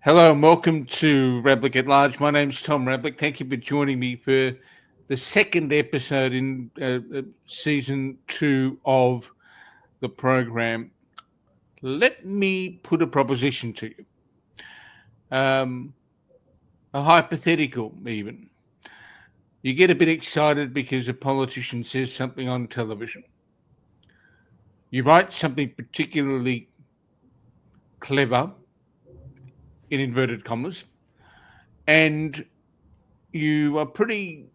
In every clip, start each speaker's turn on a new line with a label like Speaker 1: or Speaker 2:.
Speaker 1: Hello and welcome to Ravlic at Large. My name's Tom Ravlic. Thank you for joining me for the second episode in season 2 of the program. Let me put a proposition to you, a hypothetical even. You get a bit excited because a politician says something on television. You write something particularly clever, in inverted commas, and you are pretty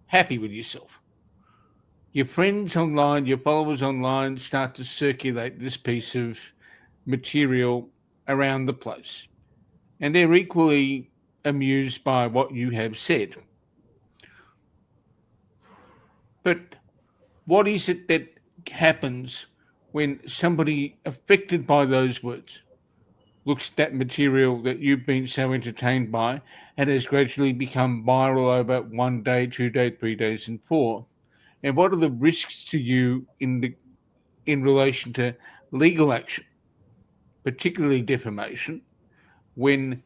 Speaker 1: happy with yourself. Your friends online, your followers online start to circulate this piece of material around the place. And they're equally amused by what you have said. But what is it that happens when somebody affected by those words looks at that material that you've been so entertained by and has gradually become viral over 1 day, 2 days, 3 days, and 4? And what are the risks to you in relation to legal action, particularly defamation, when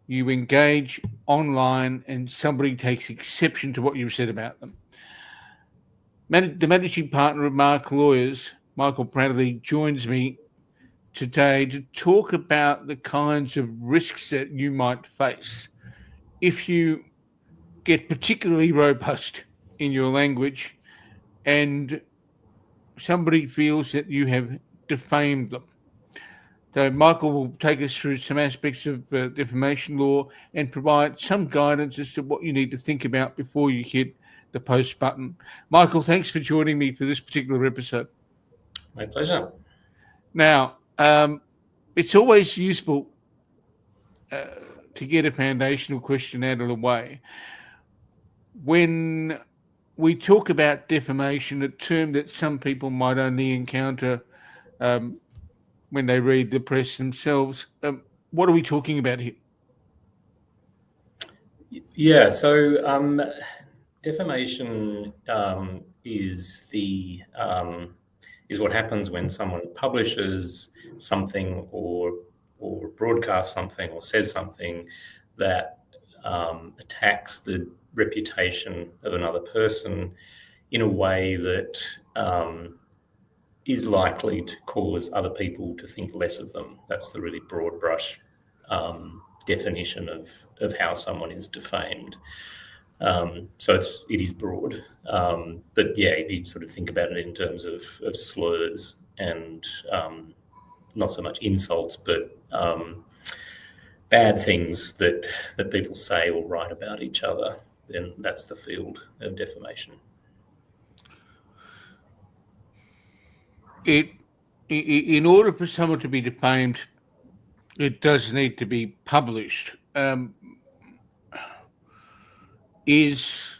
Speaker 1: you engage online and somebody takes exception to what you've said about them? The managing partner of Mark Lawyers, Michael Bradley, joins me today to talk about the kinds of risks that you might face if you get particularly robust in your language and somebody feels that you have defamed them. So Michael will take us through some aspects of defamation law and provide some guidance as to what you need to think about before you hit the post button. Michael, thanks for joining me for this particular episode.
Speaker 2: My pleasure.
Speaker 1: Now, it's always useful to get a foundational question out of the way. When we talk about defamation, a term that some people might only encounter when they read the press themselves, what are we talking about here?
Speaker 2: Yeah, so defamation is what happens when someone publishes something or broadcasts something or says something that attacks the reputation of another person in a way that is likely to cause other people to think less of them. That's the really broad brush definition of how someone is defamed. So it is broad, but yeah, if you sort of think about it in terms of slurs and not so much insults, but bad things that people say or write about each other, then that's the field of defamation.
Speaker 1: In order for someone to be defamed, it does need to be published. Is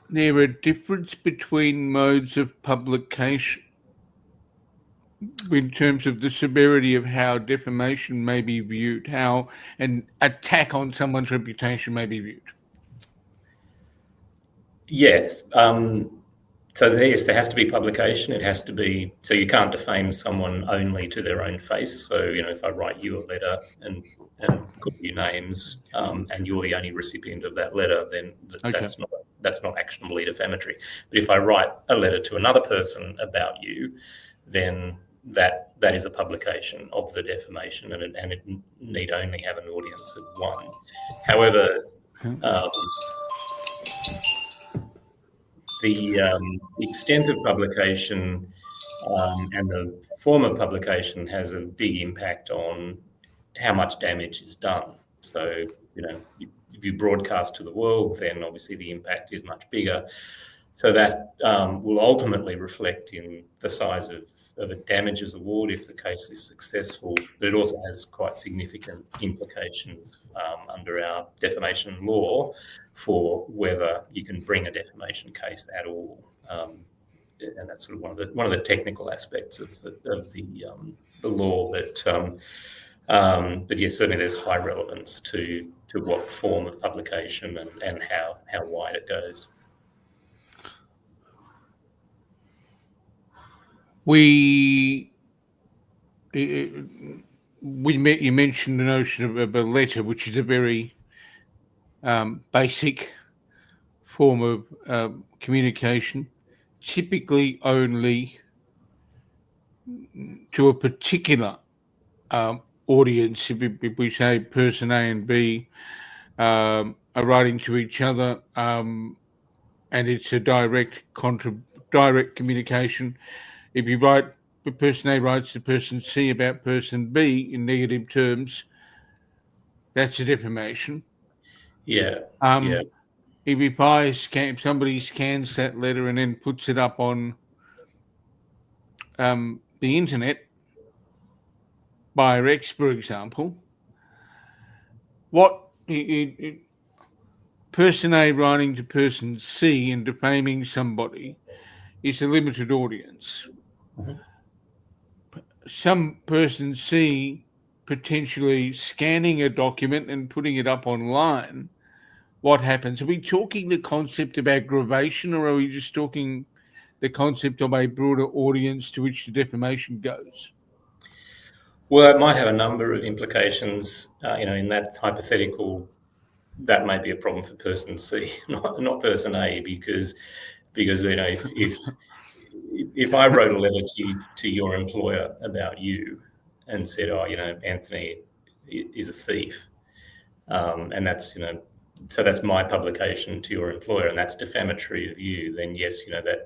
Speaker 1: there a difference between modes of publication in terms of the severity of how defamation may be viewed, how an attack on someone's reputation may be viewed?
Speaker 2: Yes. So yes, there has to be publication. It has to be, so you can't defame someone only to their own face. So, if I write you a letter and call you names, and you're the only recipient of that letter, then that's not actionably defamatory. But if I write a letter to another person about you, then that is a publication of the defamation, and it need only have an audience of one. However, the extent of publication and the form of publication has a big impact on how much damage is done. So, if you broadcast to the world, then obviously the impact is much bigger. So that will ultimately reflect in the size of a damages award if the case is successful, but it also has quite significant implications under our defamation law for whether you can bring a defamation case at all, and that's sort of one of the technical aspects of the law. But yes, certainly there's high relevance to what form of publication and how wide it goes.
Speaker 1: you mentioned the notion of a letter, which is a very basic form of communication, typically only to a particular audience. If we say person A and B are writing to each other, and it's a direct communication. If you write, the person A writes to person C about person B in negative terms, that's a defamation.
Speaker 2: Yeah.
Speaker 1: If somebody scans that letter and then puts it up on the internet, by Rex, for example, what person A writing to person C and defaming somebody is a limited audience.
Speaker 2: Mm-hmm.
Speaker 1: Some person C potentially scanning a document and putting it up online. What happens? Are we talking the concept of aggravation, or are we just talking the concept of a broader audience to which the defamation goes?
Speaker 2: Well, it might have a number of implications. In that hypothetical, that may be a problem for person C, not person A, because if I wrote a letter to your employer about you and said, Anthony is a thief, and that's so that's my publication to your employer, and that's defamatory of you, then yes,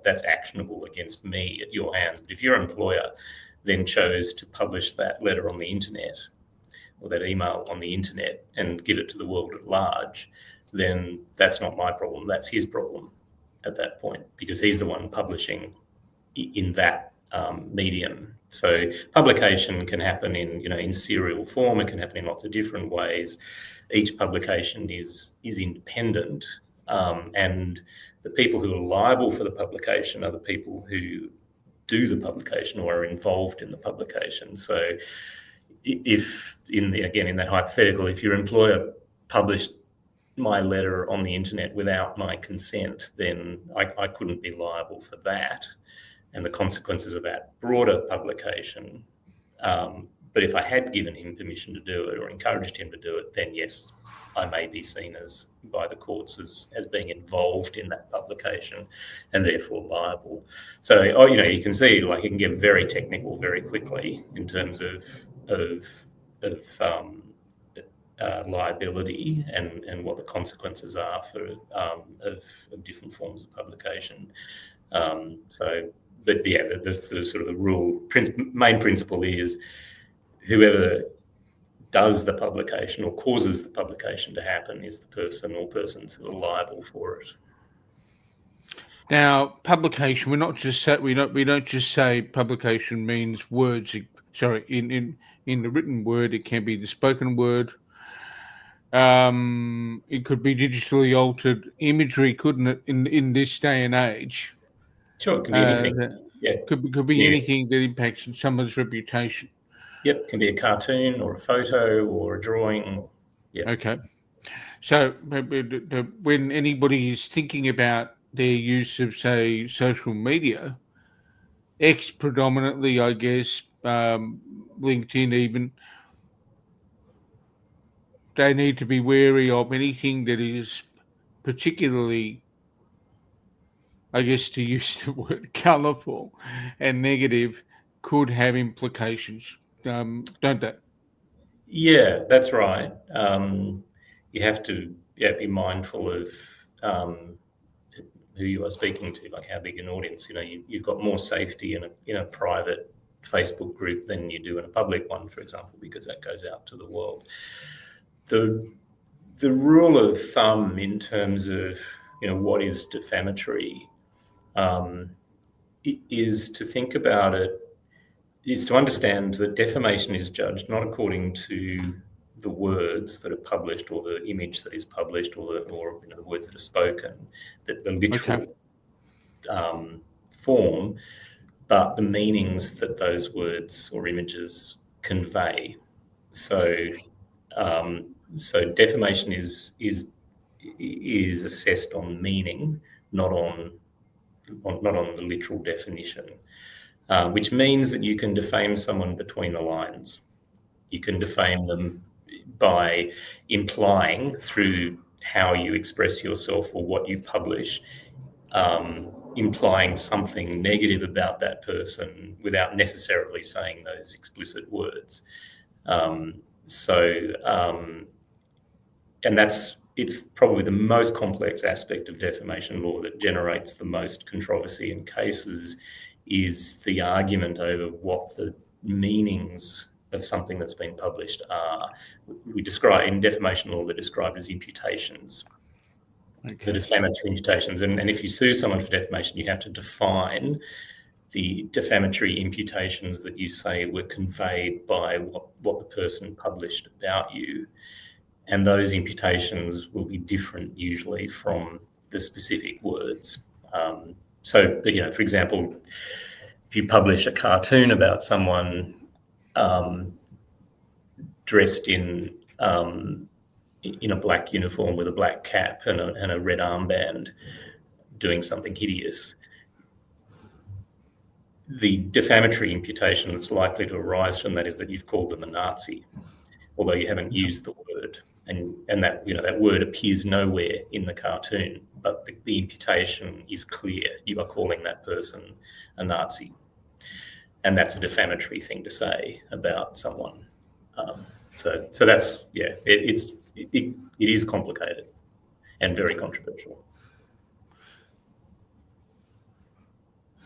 Speaker 2: that's actionable against me at your hands. But if your employer then chose to publish that letter on the internet or that email on the internet and give it to the world at large, then that's not my problem. That's his problem at that point, because he's the one publishing in that medium. So publication can happen in serial form. It can happen in lots of different ways. Each publication is independent, and the people who are liable for the publication are the people who do the publication or are involved in the publication. So if in that hypothetical, if your employer published my letter on the internet without my consent, then I couldn't be liable for that and the consequences of that broader publication. But if I had given him permission to do it or encouraged him to do it, then yes, I may be seen by the courts as being involved in that publication and therefore liable. So, you can see, like, it can get very technical very quickly in terms of liability and what the consequences are of different forms of publication. But yeah, the sort of the main principle is whoever does the publication or causes the publication to happen is the person or persons who are liable for it.
Speaker 1: Now, publication, we don't just say publication means words. Sorry, in the written word, it can be the spoken word. It could be digitally altered imagery, couldn't it? In this day and age,
Speaker 2: sure, it could be anything. Yeah,
Speaker 1: could be anything that impacts on someone's reputation.
Speaker 2: Yep, it can be a cartoon or a photo or a drawing. Yeah.
Speaker 1: Okay. So when anybody is thinking about their use of, say, social media, X predominantly, I guess, LinkedIn even, they need to be wary of anything that is particularly, I guess, to use the word colourful and negative, could have implications, don't they?
Speaker 2: Yeah, that's right. You have to be mindful of who you are speaking to, like how big an audience. You've got more safety in a private Facebook group than you do in a public one, for example, because that goes out to the world. The rule of thumb in terms of what is defamatory is to think about it, is to understand that defamation is judged not according to the words that are published or the image that is published or the words that are spoken, the literal form, but the meanings that those words or images convey. So defamation is assessed on meaning, not on the literal definition, which means that you can defame someone between the lines. You can defame them by implying through how you express yourself or what you publish, implying something negative about that person without necessarily saying those explicit words. And it's probably the most complex aspect of defamation law that generates the most controversy in cases, is the argument over what the meanings of something that's been published are. We describe in defamation law, they're described as imputations. Okay. The defamatory imputations. And if you sue someone for defamation, you have to define the defamatory imputations that you say were conveyed by what the person published about you. And those imputations will be different usually from the specific words. So, for example, if you publish a cartoon about someone dressed in a black uniform with a black cap and a red armband doing something hideous, the defamatory imputation that's likely to arise from that is that you've called them a Nazi, although you haven't used the word. And that that word appears nowhere in the cartoon, but the imputation is clear. You are calling that person a Nazi, and that's a defamatory thing to say about someone. So that's it is complicated and very controversial.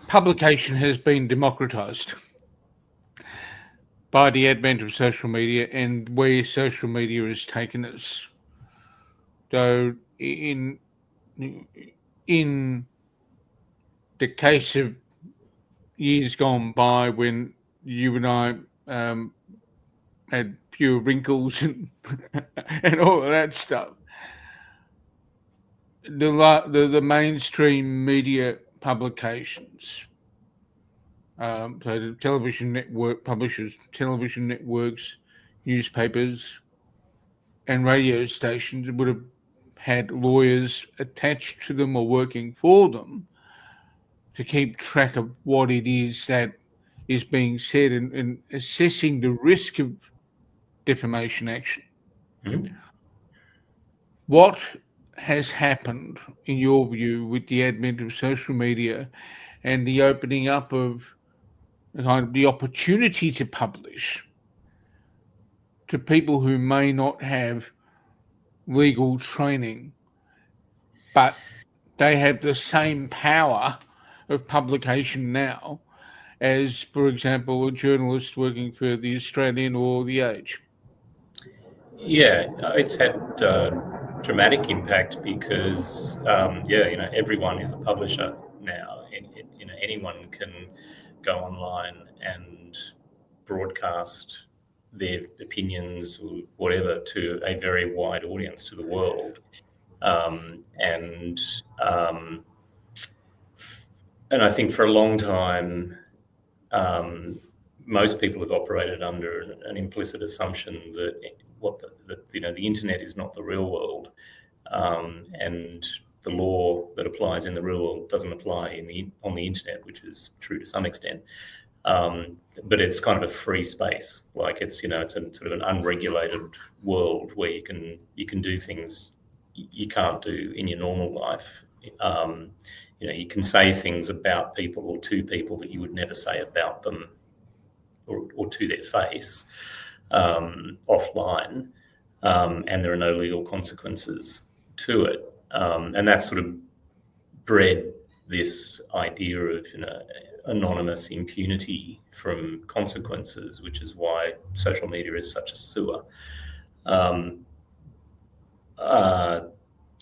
Speaker 1: Publication has been democratized by the advent of social media and where social media has taken us. So in the case of years gone by when you and I had fewer wrinkles and all of that stuff, the mainstream media publications, so the television network publishers, television networks, newspapers, and radio stations would have had lawyers attached to them or working for them to keep track of what it is that is being said and assessing the risk of defamation action. Mm-hmm. What has happened, in your view, with the advent of social media and the opening up of the opportunity to publish to people who may not have legal training, but they have the same power of publication now as, for example, a journalist working for The Australian or The Age?
Speaker 2: Yeah, it's had dramatic impact because, everyone is a publisher now. Anyone can go online and broadcast their opinions or whatever to a very wide audience, to the world. And I think for a long time, most people have operated under an implicit assumption that the internet is not the real world, and the law that applies in the real world doesn't apply on the internet, which is true to some extent. But it's kind of a free space, like it's a sort of an unregulated world where you can do things you can't do in your normal life. You can say things about people or to people that you would never say about them or to their face offline, and there are no legal consequences to it. And that sort of bred this idea of anonymous impunity from consequences, which is why social media is such a sewer.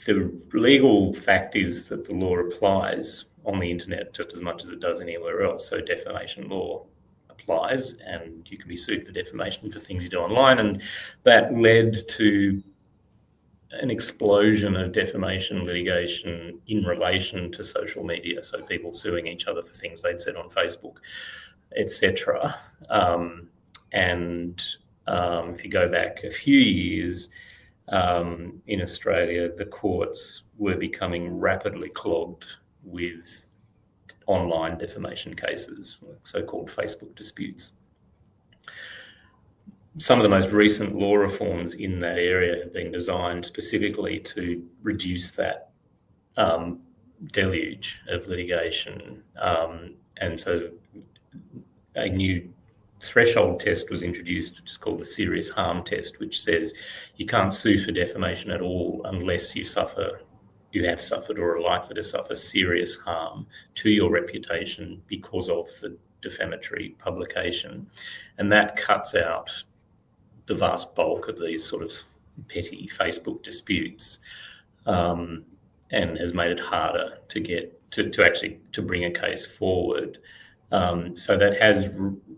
Speaker 2: The legal fact is that the law applies on the internet just as much as it does anywhere else. So defamation law applies, and you can be sued for defamation for things you do online. And that led to an explosion of defamation litigation in relation to social media. So people suing each other for things they'd said on Facebook, etc. If you go back a few years, in Australia, the courts were becoming rapidly clogged with online defamation cases, so-called Facebook disputes. some of the most recent law reforms in that area have been designed specifically to reduce that deluge of litigation. And so a new threshold test was introduced, which is called the serious harm test, which says you can't sue for defamation at all unless you have suffered or are likely to suffer serious harm to your reputation because of the defamatory publication. And that cuts out the vast bulk of these sort of petty Facebook disputes, and has made it harder to get to bring a case forward. So that has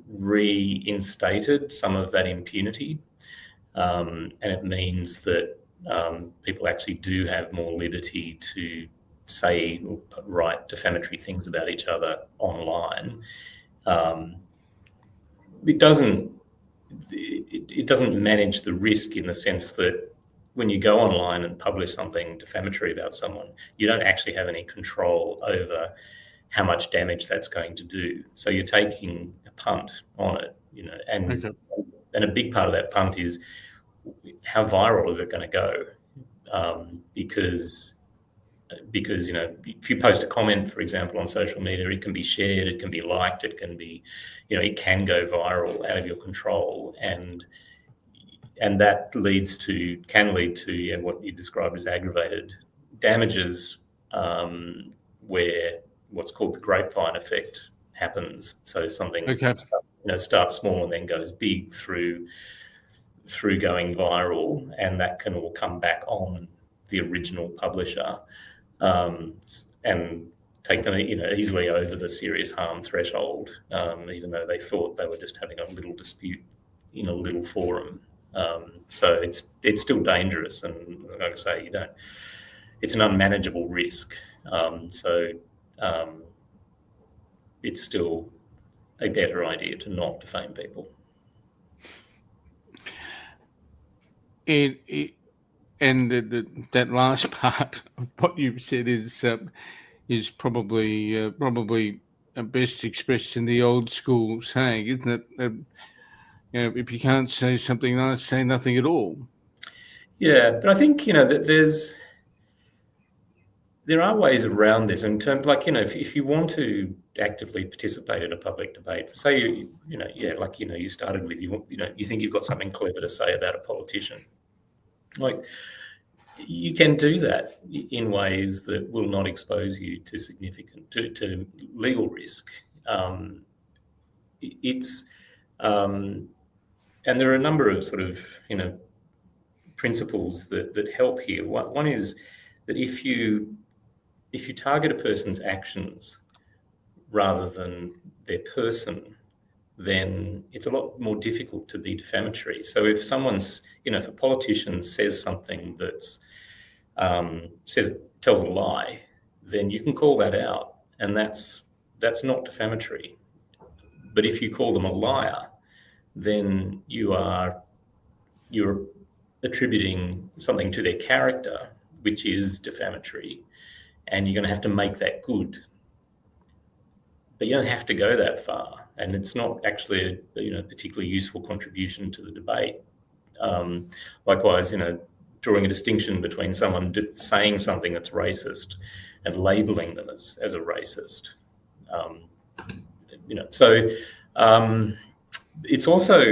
Speaker 2: reinstated some of that impunity, and it means that people actually do have more liberty to say or write defamatory things about each other online. It doesn't manage the risk in the sense that when you go online and publish something defamatory about someone, you don't actually have any control over how much damage that's going to do. So you're taking a punt on it, and a big part of that punt is how viral is it going to go? Because if you post a comment, for example, on social media, it can be shared, it can be liked, it can be, it can go viral out of your control, and that can lead to what you described as aggravated damages, where what's called the grapevine effect happens. So something starts small and then goes big through going viral, and that can all come back on the original publisher, and take them easily over the serious harm threshold, even though they thought they were just having a little dispute in a little forum. So it's still dangerous, and like I say, it's an unmanageable risk. It's still a better idea to not defame people.
Speaker 1: And that last part of what you said is probably best expressed in the old school saying, isn't it? If you can't say something nice, say nothing at all. Yeah,
Speaker 2: but I think that there are ways around this in terms, if you want to actively participate in a public debate, say you started with you think you've got something clever to say about a politician, you can do that in ways that will not expose you to significant to legal risk. And there are a number of sort of principles that help here. One is that if you target a person's actions rather than their person, then it's a lot more difficult to be defamatory. So if if a politician says something that's tells a lie, then you can call that out, and that's not defamatory. But if you call them a liar, then you're attributing something to their character, which is defamatory, and you're going to have to make that good. But you don't have to go that far, and it's not actually a particularly useful contribution to the debate. Likewise, drawing a distinction between someone saying something that's racist and labeling them as a racist. It's also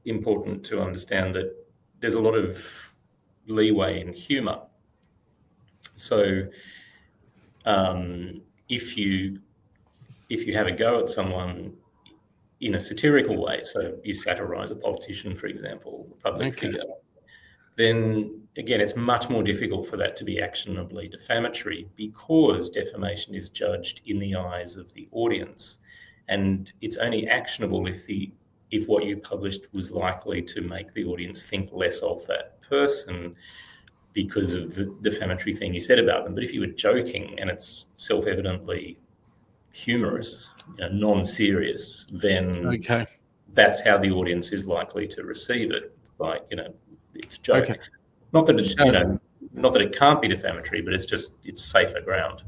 Speaker 2: important to understand that there's a lot of leeway in humour. So if you have a go at someone in a satirical way, so you satirise a politician, for example, a public figure, then again, it's much more difficult for that to be actionably defamatory, because defamation is judged in the eyes of the audience, and it's only actionable if what you published was likely to make the audience think less of that person because of the defamatory thing you said about them. But if you were joking and it's self-evidently humorous, non-serious, then that's how the audience is likely to receive it. It's a joke. Not that it's, not that it can't be defamatory, but it's safer ground.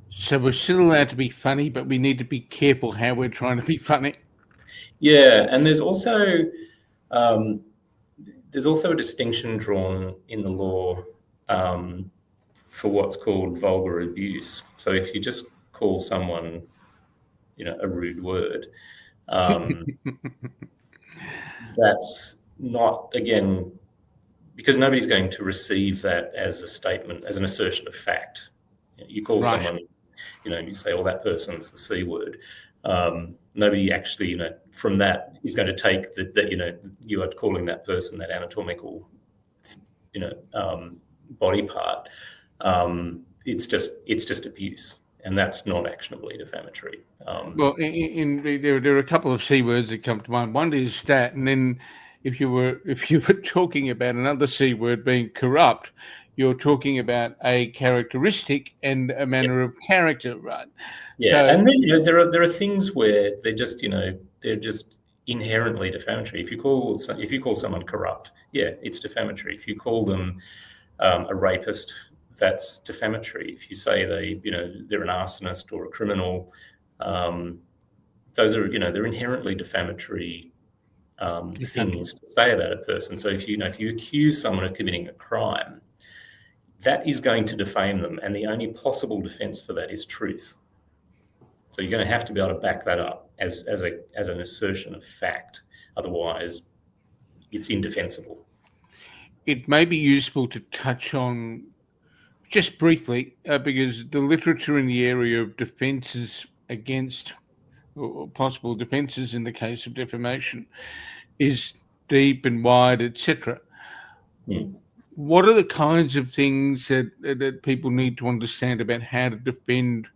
Speaker 1: So we're still allowed to be funny, but we need to be careful how we're trying to be funny.
Speaker 2: Yeah, and there's also a distinction drawn in the law for what's called vulgar abuse. So if you just call someone, a rude word, that's not, again, because nobody's going to receive that as a statement, as an assertion of fact. You call
Speaker 1: Right.
Speaker 2: someone, you say, "Oh, that person's the C word." Nobody actually, from that is going to take that, you are calling that person that anatomical, body part. It's just abuse, and that's not actionably defamatory.
Speaker 1: Well, there are a couple of C words that come to mind. One is stat, and then if you were talking about another C word being corrupt, you're talking about a characteristic and a manner of character, right?
Speaker 2: Yeah, and then there are things where they're just inherently defamatory. If you call someone corrupt, yeah, it's defamatory. If you call them a rapist, that's defamatory. If you say they're an arsonist or a criminal, those are they're inherently defamatory things to say about a person. So if you accuse someone of committing a crime, that is going to defame them, and the only possible defence for that is truth. So you're going to have to be able to back that up as an assertion of fact. Otherwise, it's indefensible.
Speaker 1: It may be useful to touch on just briefly, because the literature in the area of defences against, or possible defences in the case of defamation, is deep and wide, etc. What are the kinds of things that people need to understand about how to defend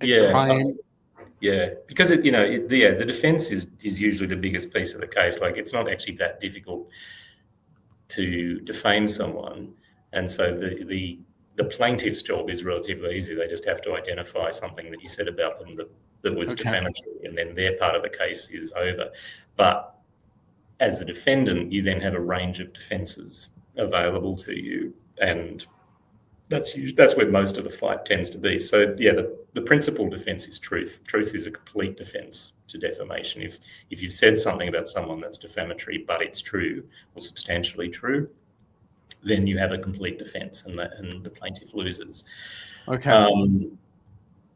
Speaker 1: a claim?
Speaker 2: Yeah, because the defence is usually the biggest piece of the case. Like, it's not actually that difficult to defame someone, and so the plaintiff's job is relatively easy. They just have to identify something that you said about them that was defamatory, and then their part of the case is over. But as the defendant, you then have a range of defences available to you, and that's where most of the fight tends to be. So yeah, the principal defence is truth. Truth is a complete defence to defamation. If you've said something about someone that's defamatory, but it's true or substantially true, then you have a complete defence, and the plaintiff loses.
Speaker 1: Okay.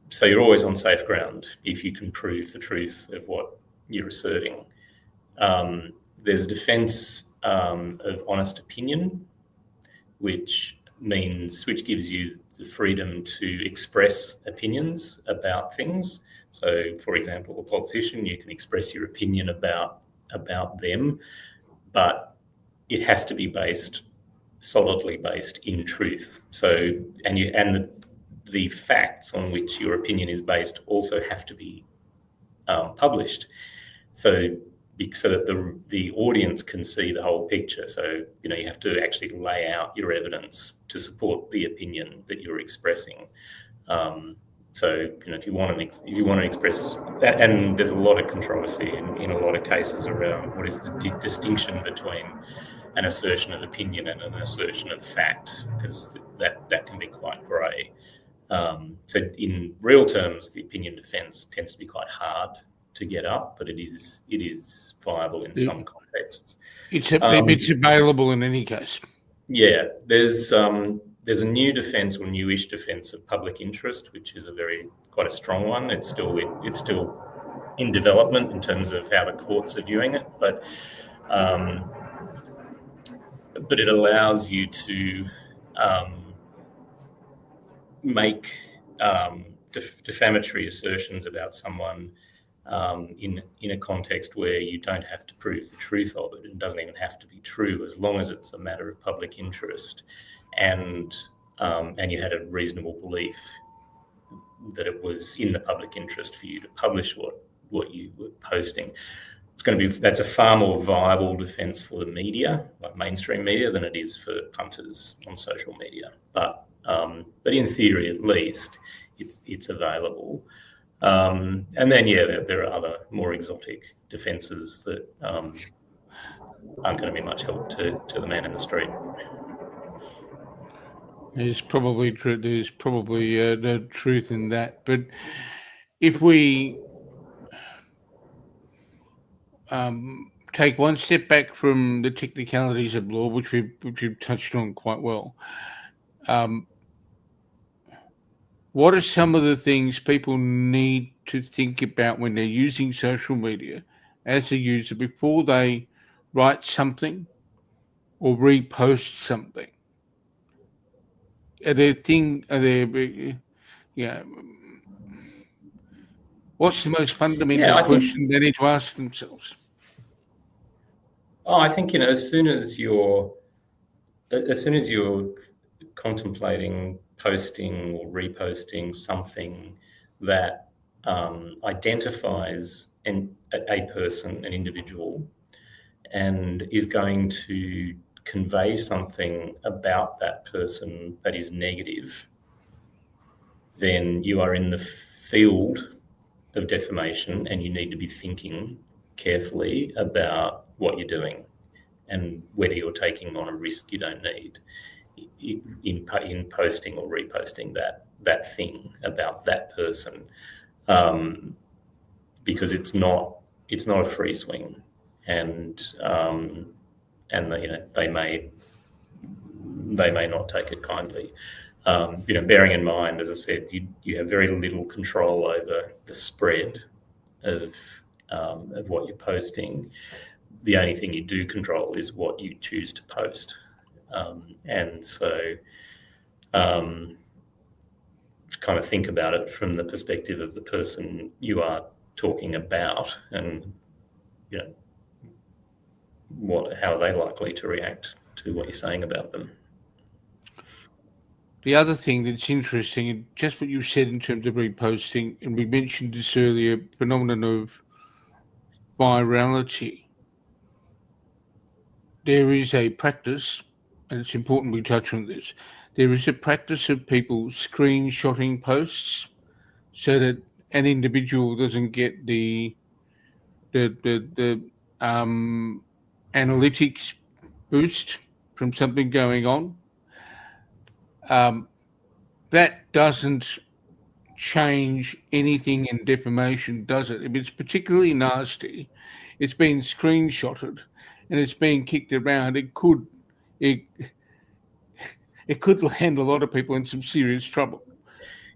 Speaker 2: So you're always on safe ground if you can prove the truth of what you're asserting. There's a defence of honest opinion, which gives you the freedom to express opinions about things. So, for example, a politician, you can express your opinion about them, but it has to be solidly based in truth. So, and the facts on which your opinion is based also have to be published, so that the audience can see the whole picture. So you have to actually lay out your evidence to support the opinion that you're expressing. So if you want to express that, and there's a lot of controversy in a lot of cases around what is the distinction between an assertion of opinion and an assertion of fact, because that can be quite grey. So in real terms, the opinion defence tends to be quite hard to get up, but it is viable in some contexts.
Speaker 1: It's available in any case.
Speaker 2: Yeah, there's a new defence, or newish defence, of public interest, which is quite a strong one. It's still in development in terms of how the courts are viewing it, but it allows you to make defamatory assertions about someone in a context where you don't have to prove the truth of it. It doesn't even have to be true, as long as it's a matter of public interest, and you had a reasonable belief that it was in the public interest for you to publish what you were posting. That's a far more viable defence for the media, like mainstream media, than it is for punters on social media. But in theory, at least, it's available. And then, there are other more exotic defences that aren't going to be much help to the man in the street.
Speaker 1: There's probably no truth in that. But if we take one step back from the technicalities of law, which we've touched on quite well. What are some of the things people need to think about when they're using social media as a user before they write something or repost something? What's the most fundamental question they need to ask themselves?
Speaker 2: I think, as soon as you're contemplating posting or reposting something that identifies a person, an individual, and is going to convey something about that person that is negative, then you are in the field of defamation, and you need to be thinking carefully about what you're doing and whether you're taking on a risk you don't need in posting or reposting that thing about that person, because it's not a free swing, and they may not take it kindly. Bearing in mind, as I said, you have very little control over the spread of what you're posting. The only thing you do control is what you choose to post, and so kind of think about it from the perspective of the person you are talking about, and how are they likely to react to what you're saying about them.
Speaker 1: The other thing that's interesting, and just what you said in terms of reposting, and we mentioned this earlier, phenomenon of virality. There is a practice, and it's important we touch on this. There is a practice of people screenshotting posts so that an individual doesn't get the analytics boost from something going on. That doesn't change anything in defamation, does it? If it's particularly nasty, it's been screenshotted and it's being kicked around, it could land a lot of people in some serious trouble.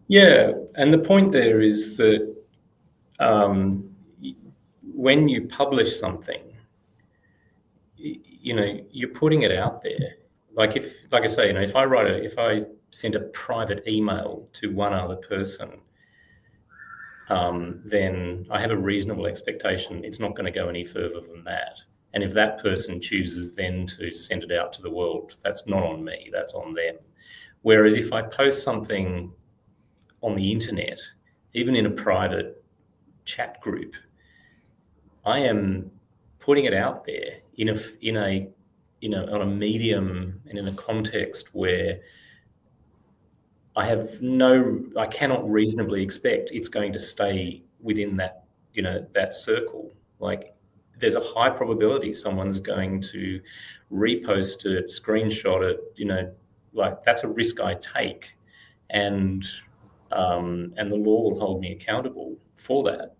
Speaker 2: Yeah, and the point there is that when you publish something, you're putting it out there. Like I say, if I sent a private email to one other person, then I have a reasonable expectation it's not going to go any further than that. And if that person chooses then to send it out to the world, that's not on me, that's on them. Whereas if I post something on the internet, even in a private chat group, I am putting it out there on a medium and in a context where I cannot reasonably expect it's going to stay within that, that circle. Like, there's a high probability someone's going to repost it, screenshot it, like that's a risk I take, and the law will hold me accountable for that.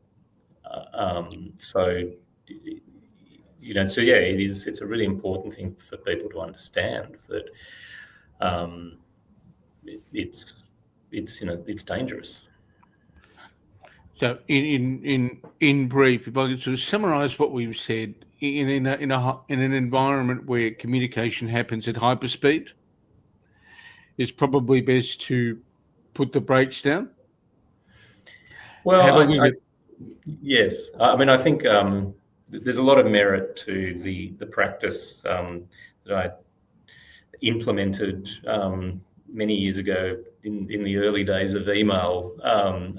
Speaker 2: It's a really important thing for people to understand that it's dangerous.
Speaker 1: So, in brief, if I could sort of summarise what we've said, in an environment where communication happens at hyperspeed, it's probably best to put the brakes down.
Speaker 2: Well, yes. I mean, I think there's a lot of merit to the practice that I implemented many years ago in the early days of email,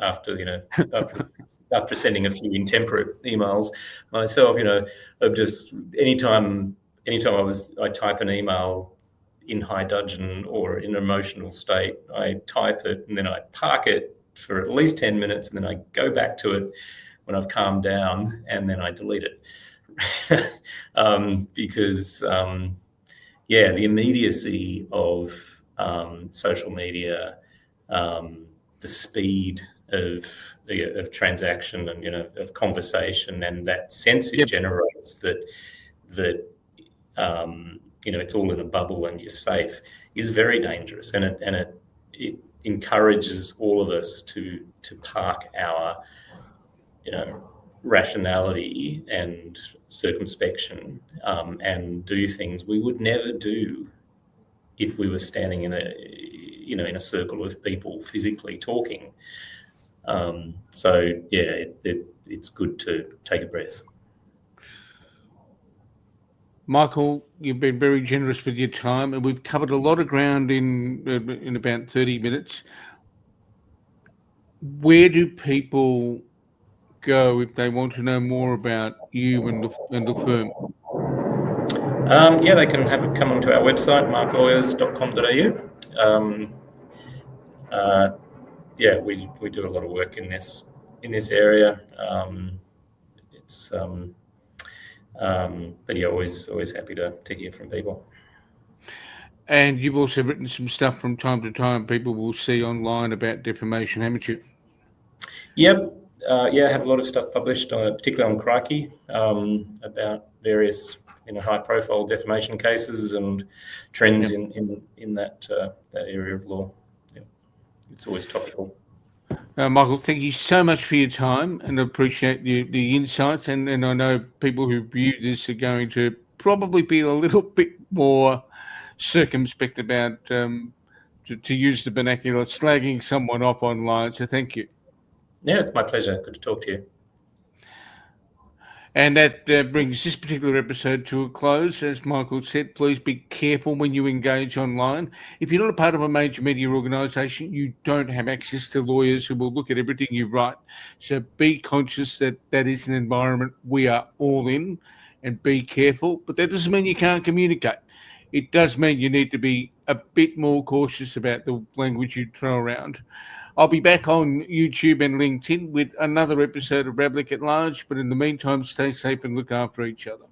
Speaker 2: after sending a few intemperate emails myself, of just anytime I type an email in high dudgeon or in an emotional state, I type it and then I park it for at least 10 minutes and then I go back to it when I've calmed down and then I delete it. Because the immediacy of social media, the speed of of transaction and of conversation, and that sense it
Speaker 1: Yep.
Speaker 2: generates that it's all in a bubble and you're safe is very dangerous, and it encourages all of us to park our rationality and circumspection and do things we would never do if we were standing in a circle of people physically talking. It's good to take a breath.
Speaker 1: Michael, you've been very generous with your time, and we've covered a lot of ground in about 30 minutes. Where do people go if they want to know more about you and the firm?
Speaker 2: They can come onto our website, marklawyers.com.au. We do a lot of work in this area. Always happy to hear from people.
Speaker 1: And you've also written some stuff from time to time people will see online about defamation, haven't you?
Speaker 2: Yep. I have a lot of stuff published, particularly on Crikey, about various high-profile defamation cases and trends in that area of law. Yep. It's always topical.
Speaker 1: Michael, thank you so much for your time, and I appreciate the insights. And I know people who view this are going to probably be a little bit more circumspect about, to use the vernacular, slagging someone off online. So thank you.
Speaker 2: Yeah, it's my pleasure. Good to talk to you.
Speaker 1: And that brings this particular episode to a close. As Michael said, please be careful when you engage online. If you're not a part of a major media organisation, you don't have access to lawyers who will look at everything you write. So be conscious that is an environment we are all in, and be careful. But that doesn't mean you can't communicate. It does mean you need to be a bit more cautious about the language you throw around. I'll be back on YouTube and LinkedIn with another episode of Ravlic at Large, but in the meantime, stay safe and look after each other.